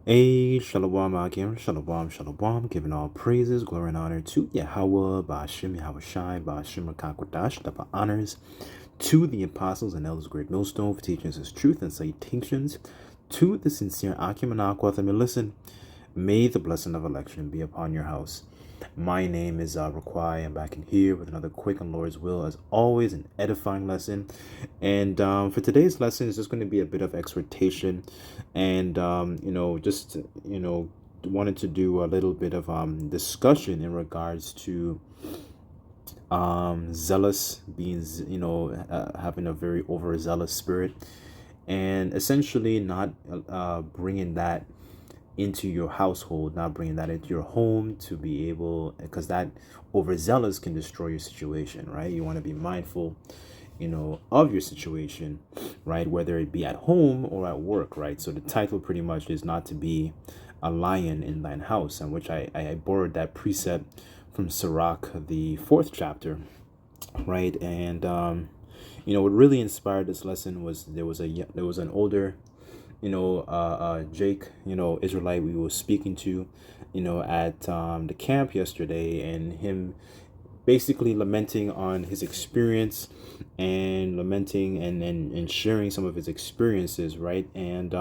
Hey, Shalom Akim, Shalom, Shalom, giving all praises, glory, and honor to Yahweh, Ba'ashim, Yahweh Shai, Ba'ashim, Rakakwadash, double honors to the apostles and elders, great millstone, for teaching us his truth and salutations to the sincere Akim and Aquatham. And listen, may the blessing of election be upon your house. My name is Raquai. I'm back in here with another quick on Lord's will, as always, an edifying lesson. And for today's lesson, it's just going to be a bit of exhortation, and just wanted to do a little bit of discussion in regards to zealous being, having a very overzealous spirit, and essentially not bringing that into your household, not bringing that into your home, to be able, because that overzealous can destroy your situation, right? You want to be mindful, of your situation, right? Whether it be at home or at work, right? So the title pretty much is not to be a lion in thine house, and which I borrowed that precept from Sirach, the 4th chapter, right? And what really inspired this lesson was there was an older Jake, Israelite we were speaking to, at the camp yesterday, and him basically lamenting on his experience and lamenting and sharing some of his experiences, right? And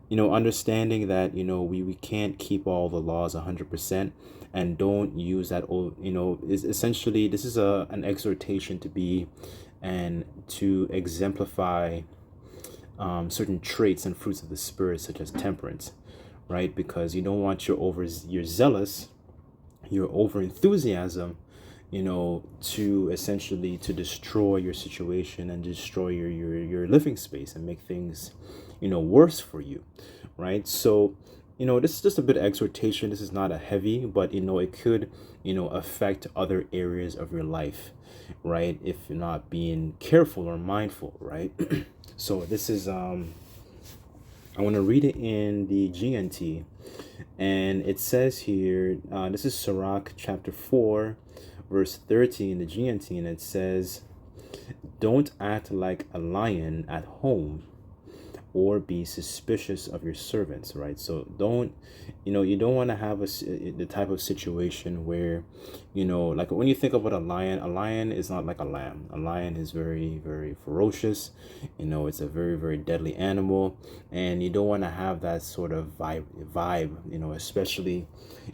understanding that we can't keep all the laws 100%, and don't use that old, is essentially, this is an exhortation to be and to exemplify certain traits and fruits of the spirit, such as temperance, right? Because you don't want your zealous, your over enthusiasm, to essentially to destroy your situation and destroy your living space and make things, worse for you, right? So, this is just a bit of exhortation. This is not a heavy, but it could, affect other areas of your life, right? If you're not being careful or mindful, right? So this is I want to read it in the GNT, and it says here, this is Sirach chapter 4, verse 30 in the GNT, and it says, "Don't act like a lion at home, or be suspicious of your servants," right? So you don't want to have the type of situation where, like when you think about a lion is not like a lamb. A lion is very, very ferocious. It's a very, very deadly animal, and you don't want to have that sort of vibe, especially,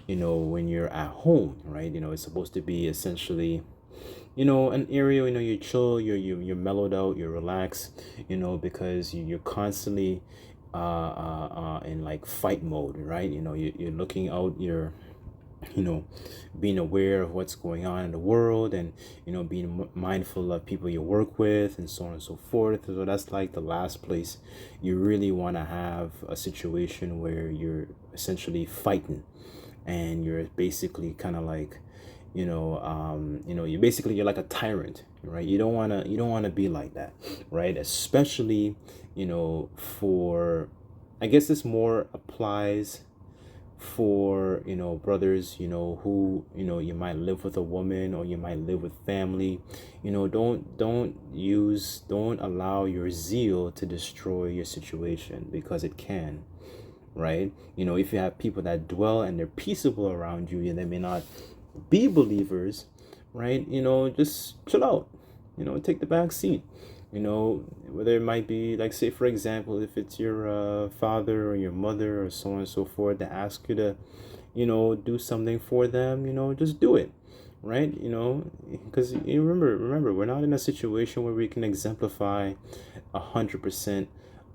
when you're at home, right? It's supposed to be essentially, an area, you're chill, you're mellowed out, you're relaxed, because you're constantly in like fight mode, right? You're looking out, you're being aware of what's going on in the world, and being mindful of people you work with, and so on and so forth. So that's like the last place you really want to have a situation where you're essentially fighting, and you're basically kind of like, you're like a tyrant, right? You don't want to be like that, right? Especially, for, I guess this more applies for, brothers, who, you might live with a woman, or you might live with family. Don't allow your zeal to destroy your situation, because it can, right? If you have people that dwell and they're peaceable around you, and they may not be believers, right? Just chill out, take the back seat, whether it might be, like, say for example, if it's your father or your mother or so on and so forth, that ask you to, do something for them, just do it, right? Because you remember, we're not in a situation where we can exemplify 100%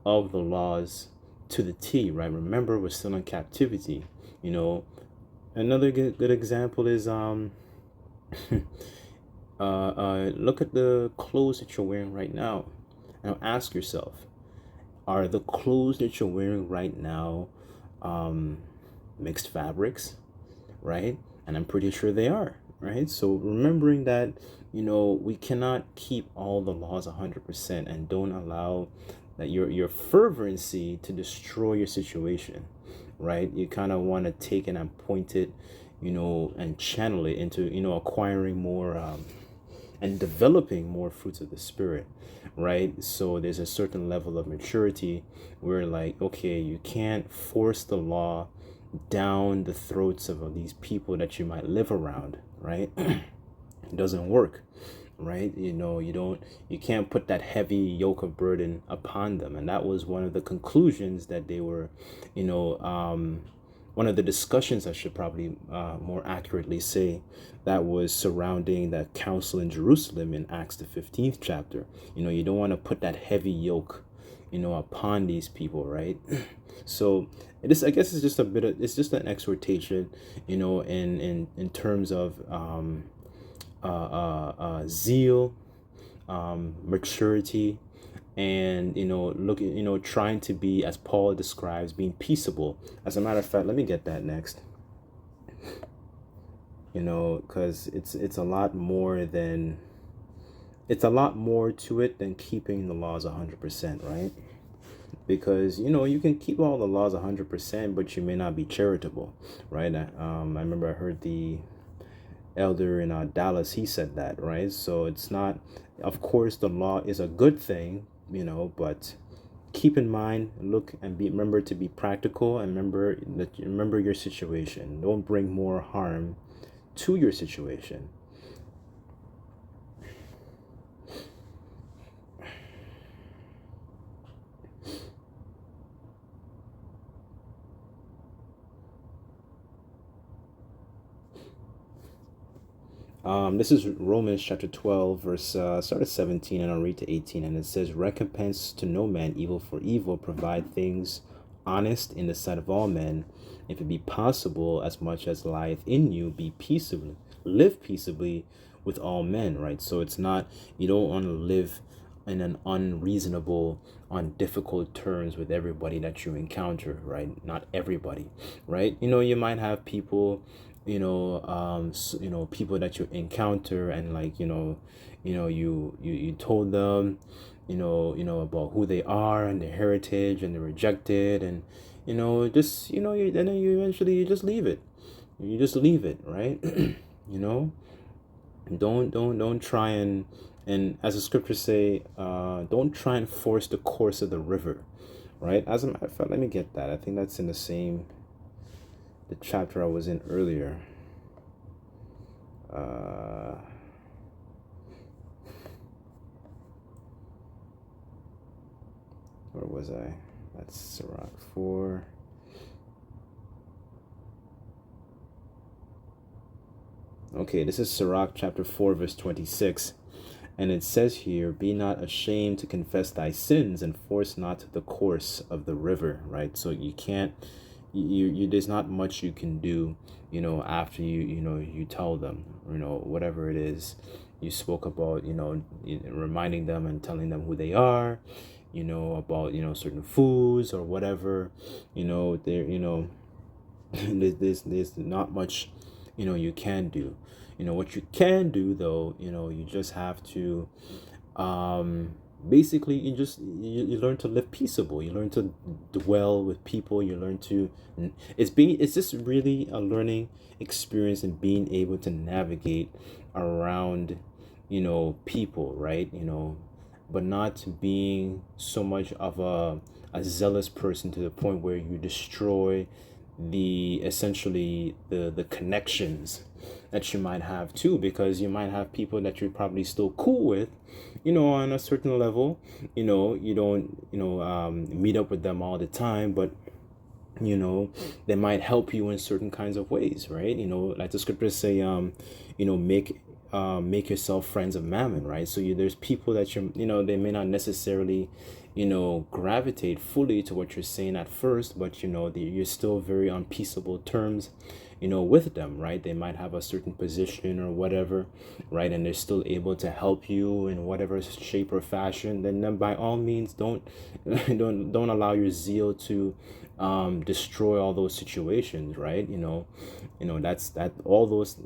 of the laws to the T, right? Remember, we're still in captivity. Another good example is look at the clothes that you're wearing right now. Now ask yourself, are the clothes that you're wearing right now mixed fabrics, right? And I'm pretty sure they are, right? So remembering that, we cannot keep all the laws 100%, and don't allow that your fervency to destroy your situation, right? You kind of want to take it and point it, and channel it into, acquiring more and developing more fruits of the Spirit, right? So there's a certain level of maturity where, like, okay, you can't force the law down the throats of these people that you might live around, right? It doesn't work, right? You can't put that heavy yoke of burden upon them. And that was one of the conclusions that they were, you know one of the discussions, I should probably more accurately say, that was surrounding that council in Jerusalem in Acts the 15th chapter. You don't want to put that heavy yoke, upon these people, right? So this, I guess, is just it's just an exhortation, in terms of zeal, maturity, and trying to be, as Paul describes, being peaceable. As a matter of fact, let me get that next. Because it's a lot more than to it than keeping the laws 100%, right? Because you can keep all the laws 100%, but you may not be charitable, right? I remember I heard the elder in Dallas, he said that, right? So it's not, of course, the law is a good thing, but keep in mind, look and remember to be practical, and remember your situation. Don't bring more harm to your situation. This is Romans chapter 12, verse start at 17, and I'll read to 18. And it says, "Recompense to no man evil for evil, provide things honest in the sight of all men. If it be possible, as much as lieth in you, live peaceably with all men," right? So it's not, you don't want to live in an unreasonable, on difficult terms with everybody that you encounter, right? Not everybody, right? You might have people, people that you encounter, and like, you told them, about who they are and their heritage, and they're rejected, and just and then you eventually you just leave it. Right? Don't try and as the scriptures say, don't try and force the course of the river, right? As a matter of fact, let me get that. I think that's in the chapter I was in earlier. Where was I? That's Sirach 4. Okay, this is Sirach chapter 4, verse 26. And it says here, "Be not ashamed to confess thy sins, and force not the course of the river," right? So you can't, there's not much you can do, after you tell them, whatever it is you spoke about, reminding them and telling them who they are, about, certain foods or whatever, there, there's not much, you can do. What you can do, though, you just have to, basically, you learn to live peaceable. You learn to dwell with people. You learn to, it's just really a learning experience, and being able to navigate around, people, right? But not being so much of a zealous person to the point where you destroy essentially the connections that you might have too, because you might have people that you're probably still cool with, on a certain level. You don't meet up with them all the time, but they might help you in certain kinds of ways, right? Like the scriptures say, make yourself friends of mammon, right? So there's people that they may not necessarily gravitate fully to what you're saying at first, but you're still very on peaceable terms with them, right? They might have a certain position or whatever, right? And they're still able to help you in whatever shape or fashion. Then by all means, don't allow your zeal to destroy all those situations, right? That's all those,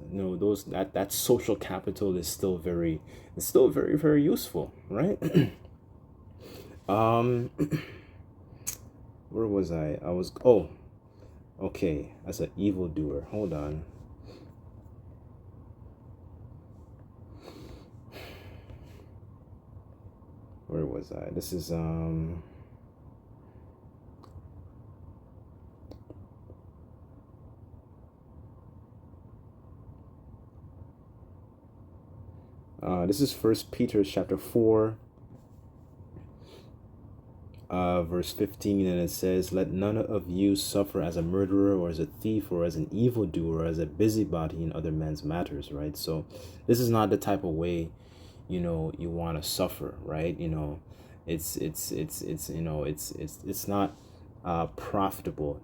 that social capital is still very, very useful, right? Where was I? Okay, as an evildoer. Hold on. where was I? This is this is First Peter chapter 4, verse 15, and it says, "Let none of you suffer as a murderer or as a thief or as an evildoer or as a busybody in other men's matters," right? So this is not the type of way, you want to suffer, right? It's not profitable,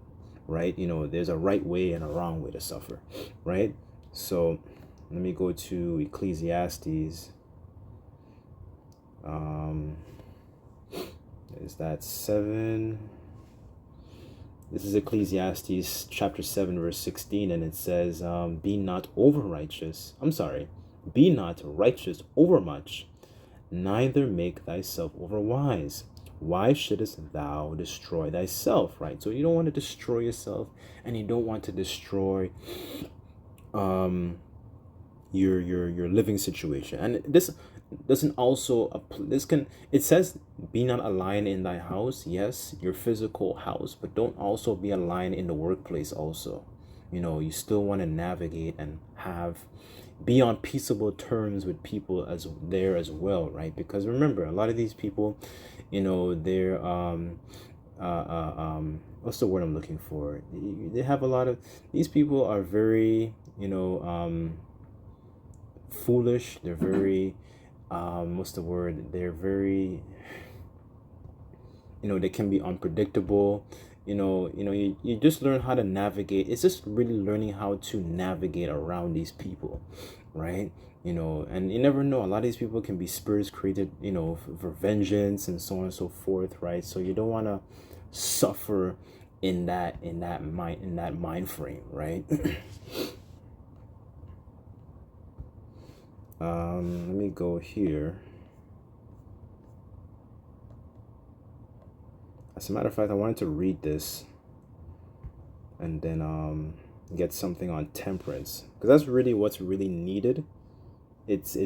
right? There's a right way and a wrong way to suffer, right? So let me go to Ecclesiastes. Is that 7? This is Ecclesiastes chapter 7 verse 16, and it says, be not righteous overmuch, neither make thyself overwise. Why shouldest thou destroy thyself, right? So you don't want to destroy yourself, and you don't want to destroy your living situation. And this doesn't also it says, be not a lion in thy house. Yes, your physical house, but don't also be a lion in the workplace also. You still want to navigate and be on peaceable terms with people as well, right? Because remember, a lot of these people, they're what's the word I'm looking for? They have a lot of, these people are very, foolish. They're very what's the word? They're very, they can be unpredictable. You just learn how to navigate. It's just really learning how to navigate around these people, right? And you never know. A lot of these people can be spirits created, for vengeance and so on and so forth, right? So you don't want to suffer in that mind frame, right? Let me go here. As a matter of fact, I wanted to read this and then get something on temperance, because that's really what's really needed. It's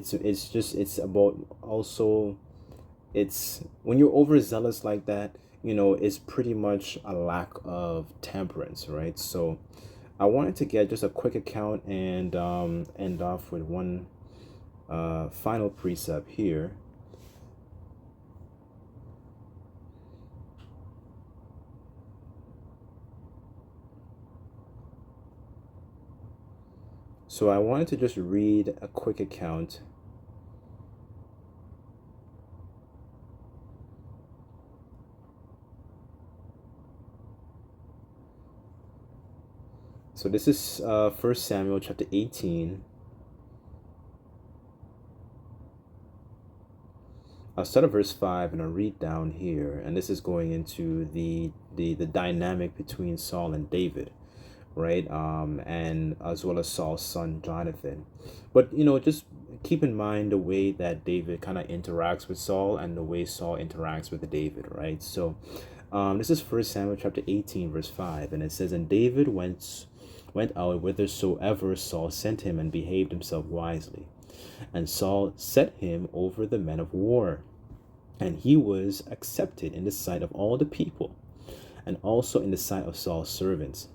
about also, it's when you're overzealous like that, it's pretty much a lack of temperance, right? So I wanted to get just a quick account and end off with one final precept here. So I wanted to just read a quick account. So this is 1 Samuel chapter 18. I'll start at verse 5 and I'll read down here. And this is going into the dynamic between Saul and David, right? And as well as Saul's son Jonathan. But just keep in mind the way that David kind of interacts with Saul and the way Saul interacts with David, right? So this is 1 Samuel chapter 18 verse 5, and it says, "And David went out whithersoever Saul sent him, and behaved himself wisely. And Saul set him over the men of war, and he was accepted in the sight of all the people, and also in the sight of Saul's servants.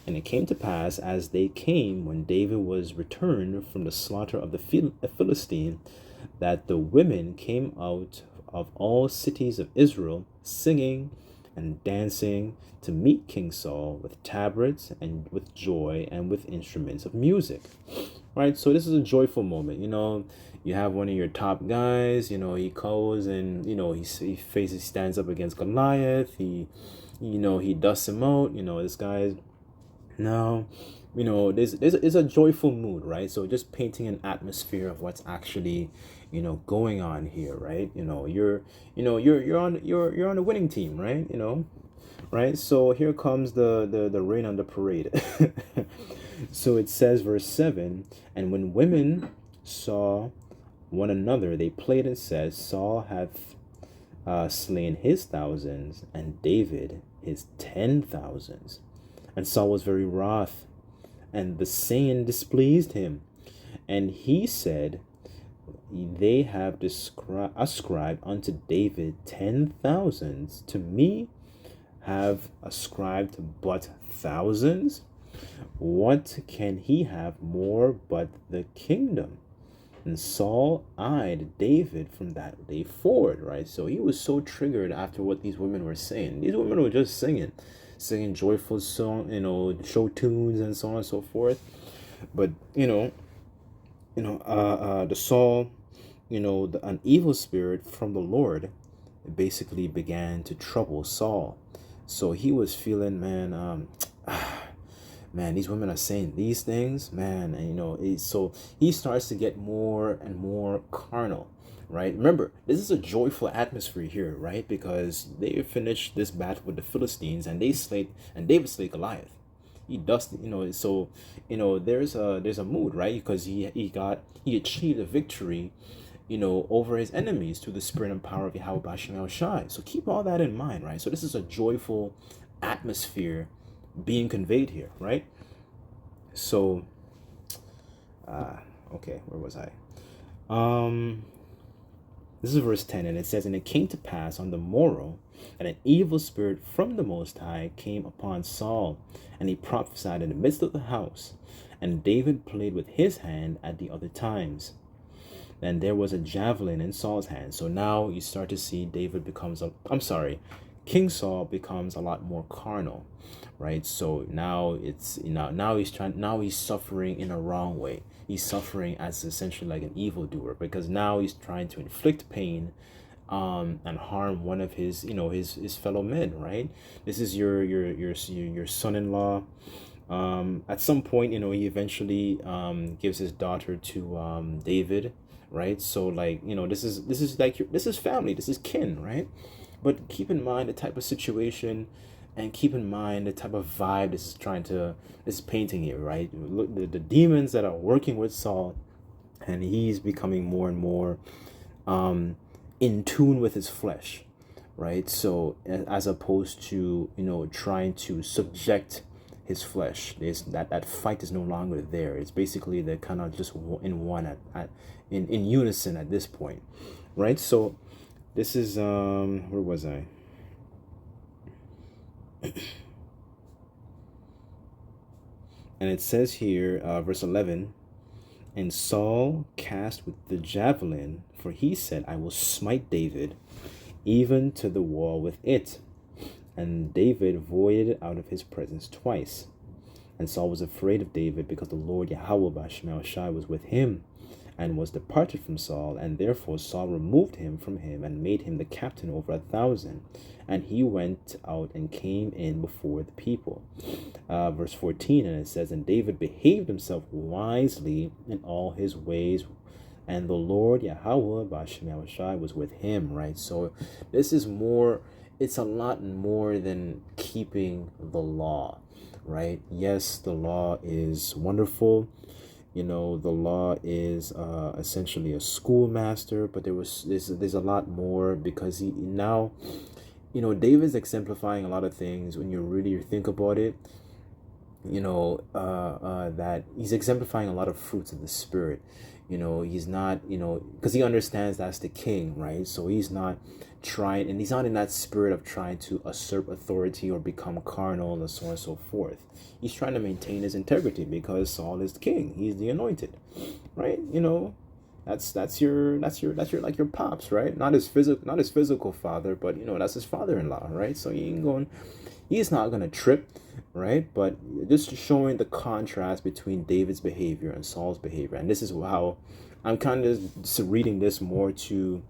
And it came to pass, as they came, when David was returned from the slaughter of the Philistine, that the women came out of all cities of Israel, singing and dancing to meet King Saul with tabrets and with joy and with instruments of music." Right? So this is a joyful moment. You have one of your top guys, he goes and, he stands up against Goliath. He dusts him out. This guy's now, there's a joyful mood, right? So just painting an atmosphere of what's actually, going on here, right? You're on the winning team, right? Right? So here comes the rain on the parade. So it says, verse 7, "And when women saw one another, they played and said, Saul hath slain his thousands, and David his 10,000s. And Saul was very wroth, and the saying displeased him. And he said, they have ascribed unto David 10,000s. To me have ascribed but thousands. What can he have more but the kingdom? And Saul eyed David from that day forward, right? So he was so triggered after what these women were saying. These women were just singing joyful song, show tunes and so on and so forth. But the Saul, an evil spirit from the Lord, basically began to trouble Saul. So he was feeling, man, man, these women are saying these things, man, and so he starts to get more and more carnal, right? Remember, this is a joyful atmosphere here, right? Because they finished this battle with the Philistines, and David slayed Goliath. He dusted, so there's a mood, right? Because he achieved a victory, over his enemies through the spirit and power of Yahweh Bashim Shai. So keep all that in mind, right? So this is a joyful atmosphere being conveyed here, right? So okay, where was I? This is verse 10, and it says, and it came to pass on the morrow that an evil spirit from the Most High came upon Saul, and he prophesied in the midst of the house, and David played with his hand at the other times. Then there was a javelin in Saul's hand. So now you start to see King Saul becomes a lot more carnal, right? So now now he's suffering in a wrong way. He's suffering as essentially like an evildoer, because now he's trying to inflict pain and harm one of his his fellow men, right? This is your son-in-law. At some point, he eventually gives his daughter to David, right? So like, this is family, this is kin, right? But keep in mind the type of situation, and keep in mind the type of vibe this is painting here, right? Look, the demons that are working with Saul, and he's becoming more and more in tune with his flesh, right? So as opposed to trying to subject his flesh, that fight is no longer there. It's basically they're kind of just in unison at this point, right? So this is where was I? And it says here, verse 11, and Saul cast with the javelin, for he said, I will smite David even to the wall with it. And David voided out of his presence twice. And Saul was afraid of David, because the Lord Yahweh Bashim Shai was with him, and was departed from Saul. And therefore Saul removed him from him, and made him the captain over 1,000. And he went out and came in before the people. Verse 14, and it says, and David behaved himself wisely in all his ways, and the Lord Yahweh Bashim Shai was with him, right? So this is it's a lot more than keeping the law, right? Yes, the law is wonderful. The law is essentially a schoolmaster, but there's a lot more, because David's exemplifying a lot of things when you really think about it. That he's exemplifying a lot of fruits of the spirit. He's not, because he understands that's the king, right? So he's not trying, and he's not in that spirit of trying to usurp authority or become carnal and so on and so forth. He's trying to maintain his integrity, because Saul is the king. He's the anointed, right? That's your like your pops, right? Not his physical father, but that's his father-in-law, right? So he's not gonna trip, right? But just showing the contrast between David's behavior and Saul's behavior. And this is how I'm kind of reading this more to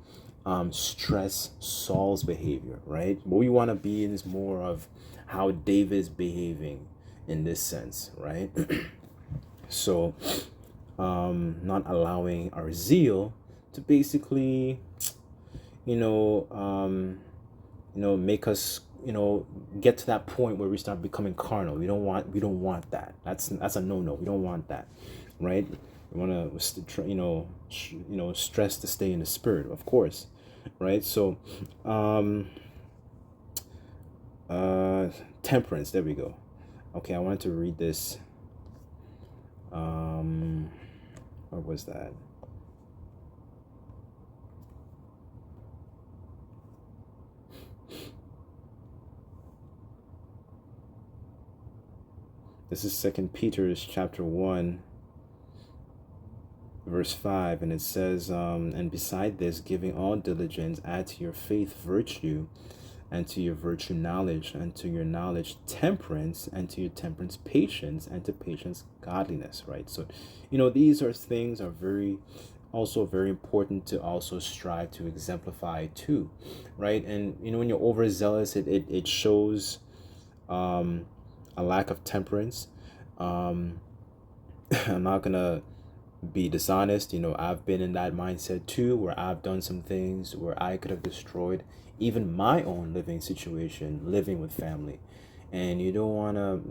stress Saul's behavior, right? What we want to be in is more of how David is behaving in this sense, right? So not allowing our zeal to basically make us get to that point where we start becoming carnal. We don't want that. That's a no-no. We don't want that, right? We want to stress to stay in the spirit, of course, right? So temperance, there we go. Okay, I wanted to read this. What was that? This is 2 Peter chapter 1, verse 5, and it says, and beside this, giving all diligence, add to your faith virtue, and to your virtue knowledge, and to your knowledge temperance, and to your temperance patience, and to patience godliness, right? So, these are things are also very important to also strive to exemplify too, right? And when you're overzealous, it shows a lack of temperance. I'm not gonna be dishonest. I've been in that mindset too, where I've done some things where I could have destroyed even my own living situation, living with family. And you don't want to,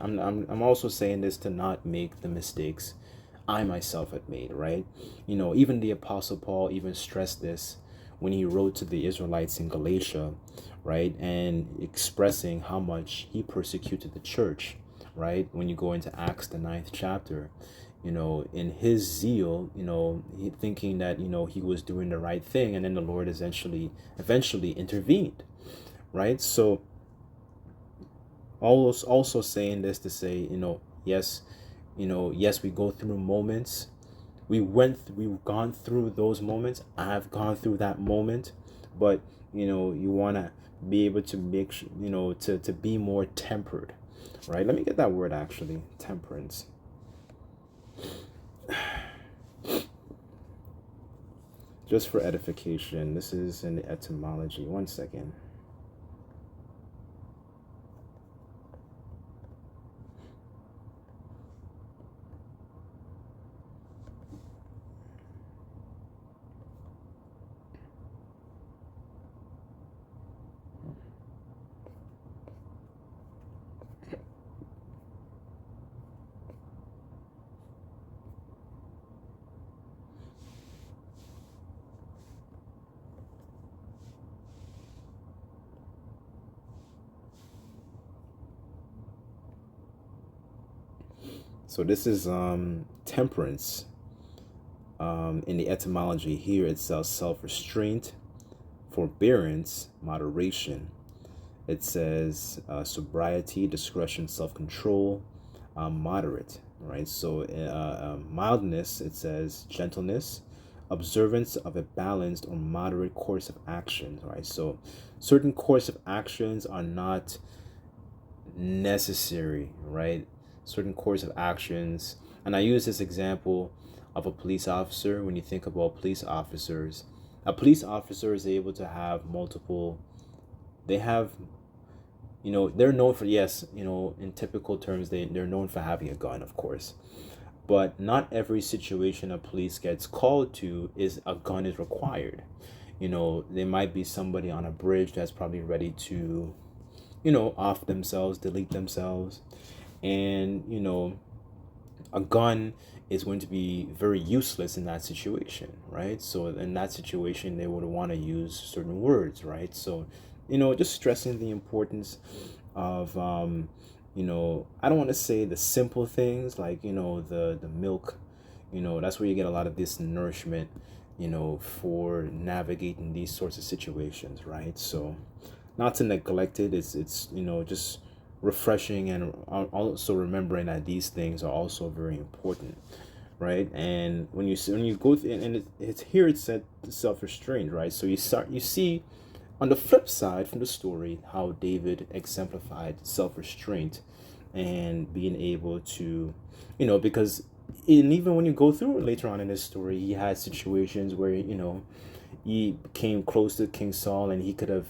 I'm also saying this to not make the mistakes I myself had made, right? Even the Apostle Paul even stressed this when he wrote to the Israelites in Galatia, right? And expressing how much he persecuted the church, right? When you go into Acts, the 9th chapter, in his zeal, he thinking that, he was doing the right thing. And then the Lord eventually intervened, right? So also saying this to say, yes, yes, we go through moments. We've gone through those moments. I've gone through that moment, but you want to be able to make sure, to be more tempered, right? Let me get that word actually, temperance. Just for edification, this is in the etymology. One second. So this is temperance. In the etymology here, it says self-restraint, forbearance, moderation. It says sobriety, discretion, self-control, moderate, right? So mildness, it says gentleness, observance of a balanced or moderate course of action, right? So certain course of actions are not necessary, right? Certain course of actions, and I use this example of a police officer. When you think about police officers, a police officer is able to have multiple, they have, they're known for, yes, in typical terms, they're known for having a gun, of course, but not every situation a police gets called to is a gun is required. There might be somebody on a bridge that's probably ready to, off themselves, delete themselves. And, a gun is going to be very useless in that situation, right? So in that situation, they would want to use certain words, right? So, just stressing the importance of, I don't want to say the simple things like, the milk, that's where you get a lot of this nourishment, for navigating these sorts of situations, right? So not to neglect it. It's just refreshing, and also remembering that these things are also very important, right? And when you go through, and it's here, it said self-restraint, right? So you see on the flip side from the story how David exemplified self-restraint and being able to, because even when you go through it later on in this story, he had situations where he came close to King Saul, and he could have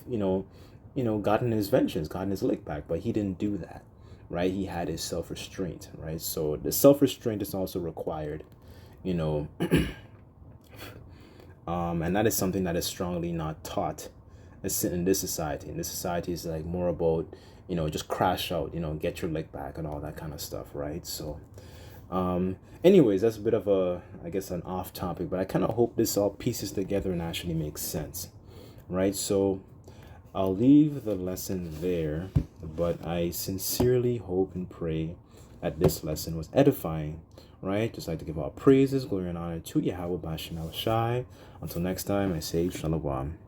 gotten his vengeance, gotten his lick back, but he didn't do that, right? He had his self-restraint, right? So the self-restraint is also required, and that is something that is strongly not taught in this society. In this society, is like more about, just crash out, get your lick back and all that kind of stuff, right? So anyways, that's a bit of I guess an off topic, but I kind of hope this all pieces together and actually makes sense, right? So I'll leave the lesson there, but I sincerely hope and pray that this lesson was edifying, right? Just like to give all praises, glory, and honor to Yahweh Bashem El Shai. Until next time, I say Shalom.